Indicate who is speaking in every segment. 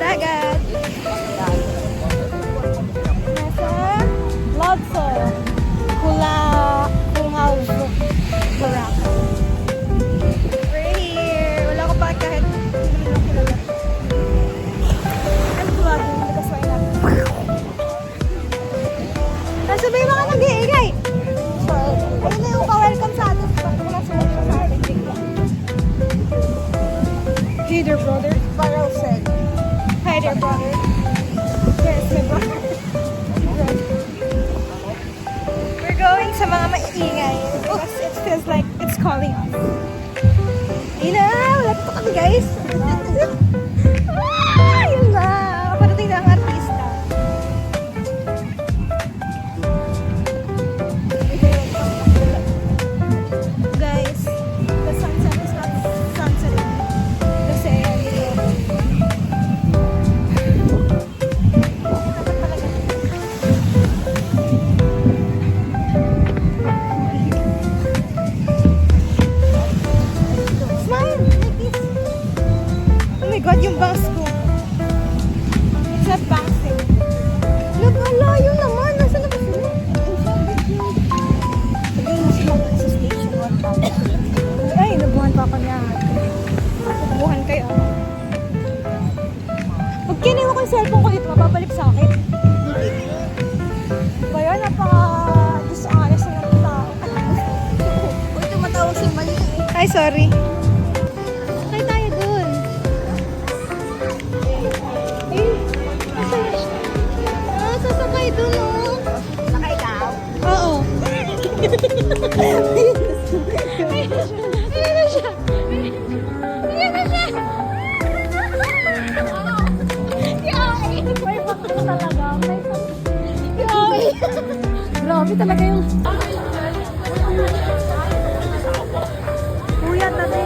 Speaker 1: dagat. Nasa Lotso. Kulao. Barak. We're here. Wala ko pa kahit hindi lang kilala. I'm vlogging because why not? Nasabay mga nag-iigay. Ayun na yung pa-welcome sa atin. Wala sila sa atin. Hey there, brother.
Speaker 2: Parang said.
Speaker 1: Hi there, brother. Yes, my brother. We're going sa mga maiingay because it feels like it's calling us. Ayun na! Wala pa kami, guys. Yun na! Kaparating na ang artista. Guys, the sunset is not sunsetting. Kasi, smile! Like this. Oh my God, yung bangs ko. It's not bouncing. Look, ala, yun naman. Nasaan na ba sila?
Speaker 2: Sa station 1 pa.
Speaker 1: Ay, nabuhan pa ako niya. Nabuhan kayo. Pag kiniwa ko yung cellphone ko dito, mapapalip sa akin. Kaya napaka-dishonest na ng tao.
Speaker 2: Uy, tumatawag si Mali.
Speaker 1: Ay, sorry. Sakay tayo dun. Eh, masaya siya. Ah, sasakay dun, oh.
Speaker 2: Naka ikaw?
Speaker 1: Oo. Ayun na siya. Ayun na siya. Yay! May bakit talaga. Yay! Grabe talaga yung... Kuya, tabi.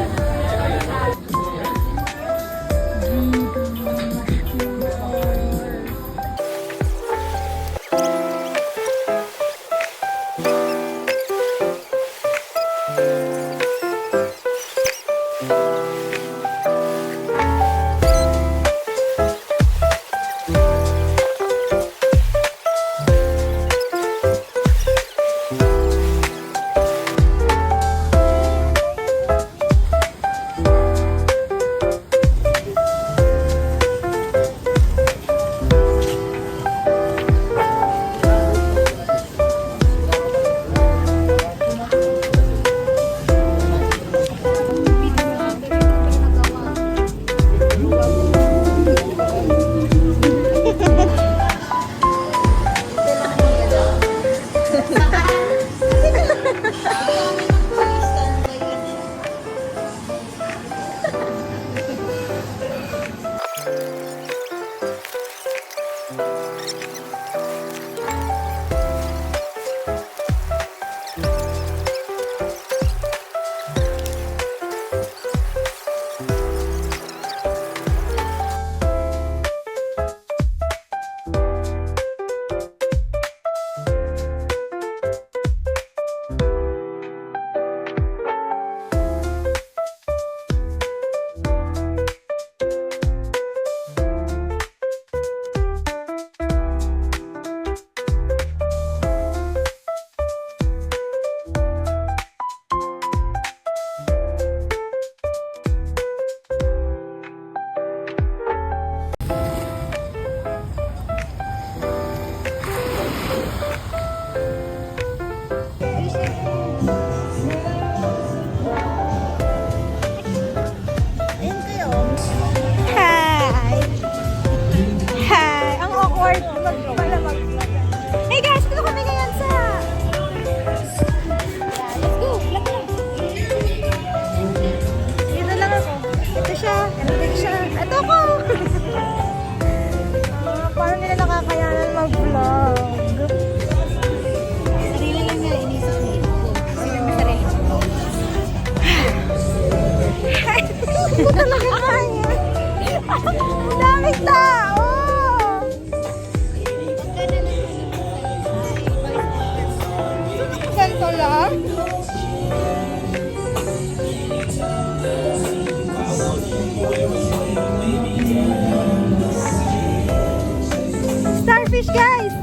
Speaker 1: starfish, guys!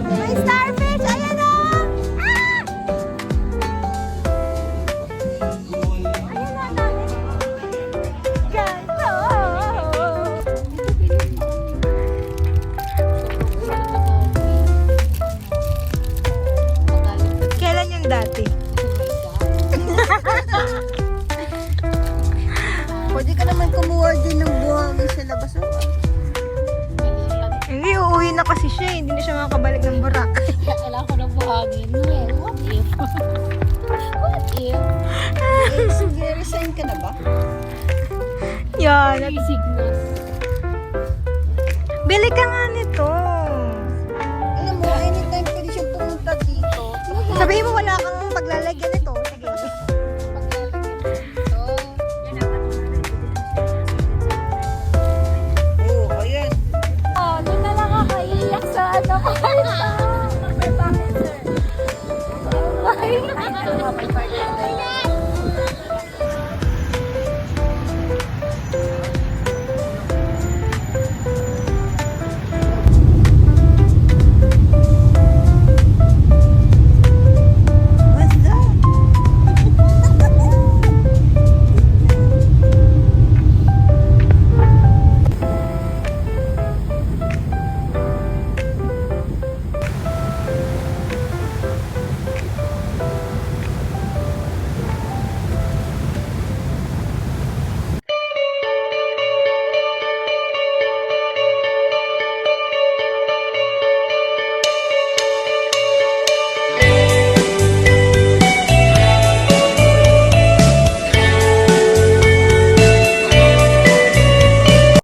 Speaker 1: May starfish! Ayan o! Ah! Ayan na namin. Ganto! Kailan yung dati?
Speaker 2: Pwede ka naman kumuha din ng buhangin sa labas.
Speaker 1: Hindi, uuwi na kasi siya. Hindi na siya makakabalik ng Boracay.
Speaker 3: Kailangan ko ng buhangin. Well, what if? What if?
Speaker 2: Sige, resign ka na ba?
Speaker 1: Yan.
Speaker 3: Sickness.
Speaker 1: Bili ka nga nito.
Speaker 2: Alam mo, anytime pwede siyang pumunta dito.
Speaker 1: Sabihin mo wala kang paglalagyan nito. Sige.
Speaker 2: Oo, ayan.
Speaker 3: Oh, doon na lang ako iiyak sa ano ko. Bye.